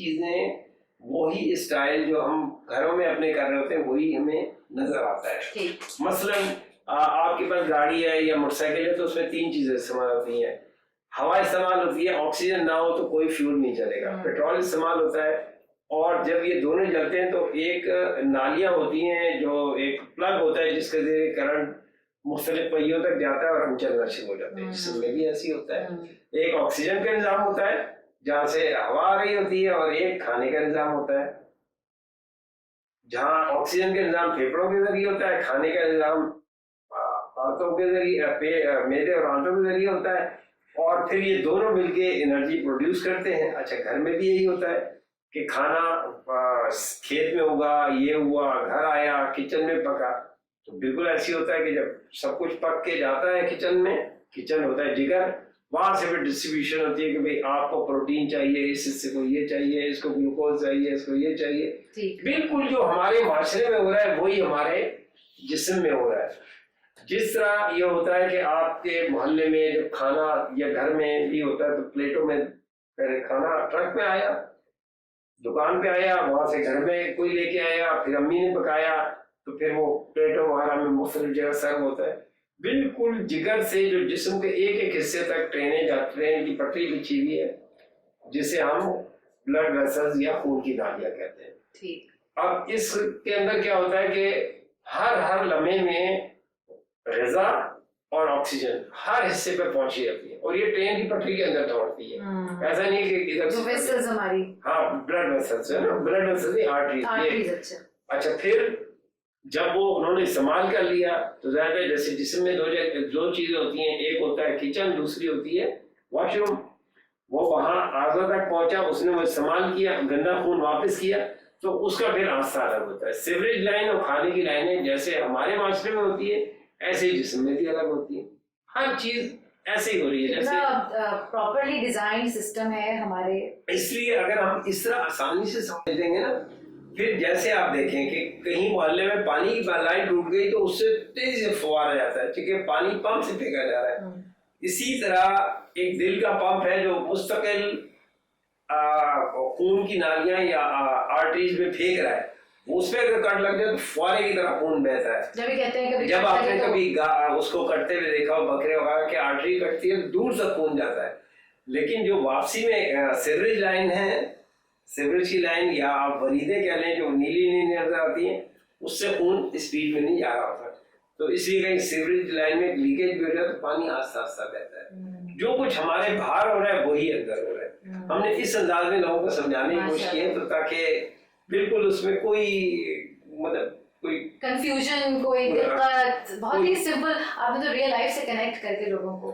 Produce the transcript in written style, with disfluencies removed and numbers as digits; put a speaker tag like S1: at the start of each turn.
S1: चीजें, वही स्टाइल जो हम घरों में अपने कर रहे होते हैं वही हमें नजर आता है। मसलन आपके पास गाड़ी है या मोटरसाइकिल है तो उसमें 3 चीजें इस्तेमाल होती हैं। हवा इस्तेमाल होती है, ऑक्सीजन ना हो तो कोई फ्यूल नहीं चलेगा, पेट्रोल इस्तेमाल होता है, और जब ये दोनों जलते हैं तो एक नालियां होती हैं, जो एक प्लग होता है जिसके जरिए करंट मुख्तलिफ पहियों तक जाता है और हम चलना शुरू हो जाते हैं। जिसमें भी ऐसी होता है, एक ऑक्सीजन का निजाम होता है जहाँ से हवा आ रही होती है, और एक खाने का निजाम होता है जहाँ ऑक्सीजन का निजाम फेफड़ों के जरिए होता है, खाने का निजाम आंतों के जरिए, मेदे और आंतों के जरिए होता है, और फिर ये दोनों मिलके एनर्जी प्रोड्यूस करते हैं। अच्छा, घर में भी यही होता है कि खाना खेत में होगा, ये हुआ, घर आया, किचन में पका, तो बिल्कुल ऐसी होता है कि जब सब कुछ पक के जाता है किचन में, किचन होता है जिगर, वहां से फिर डिस्ट्रीब्यूशन होती है कि भाई आपको प्रोटीन चाहिए, इस हिस्से को ये चाहिए, इसको ग्लूकोज चाहिए, इसको ये चाहिए। बिल्कुल जो हमारे माशरे में हो रहा है वही हमारे जिस्म में हो रहा है। जिस तरह ये होता है कि आपके मोहल्ले में जब खाना या घर में भी होता है तो प्लेटों में पहले खाना ट्रक में आया, दुकान पे आया, वहां से घर में कोई लेके आया, फिर अम्मी ने पकाया, तो फिर वो प्लेटों वगैरह में मुख्तलिफ जगह सर्व होता है। बिल्कुल जिगर से जो जिस्म के एक एक हिस्से तक ट्रेन की पटरी बिछी हुई है, जिसे हम ब्लड वेसल्स या खून की नालियां कहते हैं। ठीक। अब इसके अंदर क्या होता है कि हर लम्हे में ग़िज़ा और ऑक्सीजन हर हिस्से पे पहुंची रहती है, और ये ट्रेन की पटरी के अंदर दौड़ती है। ऐसा नहीं कि इधर से वेसल्स हमारी, हाँ ब्लड वेसल्स है ना, ब्लड वेसल्स नहीं, आर्टरीज। अच्छा, फिर जब वो उन्होंने इस्तेमाल कर लिया तो जाहिर है जैसे जिस्म में दो चीजें होती हैं, एक होता है किचन, दूसरी होती है वॉशरूम। वो वहां आज़ा तक पहुंचा, उसने वो इस्तेमाल किया, गंदा खून वापस किया, तो उसका फिर रास्ता अलग होता है। सीवरेज लाइन और खाने की लाइनें जैसे हमारे माशरे में होती है ऐसे ही जिस्म में भी अलग होती है। हर चीज ऐसे ही हो रही है, जैसे
S2: प्रॉपर्ली डिजाइन सिस्टम है हमारे।
S1: इसलिए अगर हम इस तरह आसानी से समझ देंगे ना, फिर जैसे आप देखें कि कहीं मोहल्ले में पानी की लाइन टूट गई तो उससे तेजी से फुवारा जाता है क्योंकि पानी पंप से फेंका जा रहा है। इसी तरह एक दिल का पंप है जो मुस्तकिल खून की नालियां या आर्टरीज में फेंक रहा है, उसमें अगर कट लग जाए तो फुवारे की तरह खून बहता है। जब आपने कभी उसको कटते हुए देखा हो, बकरे वगैरह की आर्टरी कटती है तो दूर से खून जाता है, लेकिन जो वापसी में सीवरेज लाइन है, सीवरेज की लाइन या आप वरीदे कह लें, जो नीली नीली नजर आती हैं, उससे खून स्पीड में नहीं जा रहा होता, तो इसलिए कहीं सीवरेज लाइन में लीकेज भी हो जाए तो पानी आस्ता आस्ता बहता है। जो कुछ हमारे बाहर हो रहा है वही अंदर हो रहा है। हमने इस अंदाज में लोगों को समझाने की कोशिश की है, तो ताकि बिल्कुल उसमें कोई मतलब कोई
S2: कंफ्यूजन, कोई दिक्कत, बहुत ही सिंपल, आपने तो रियल लाइफ से कनेक्ट करके लोगों को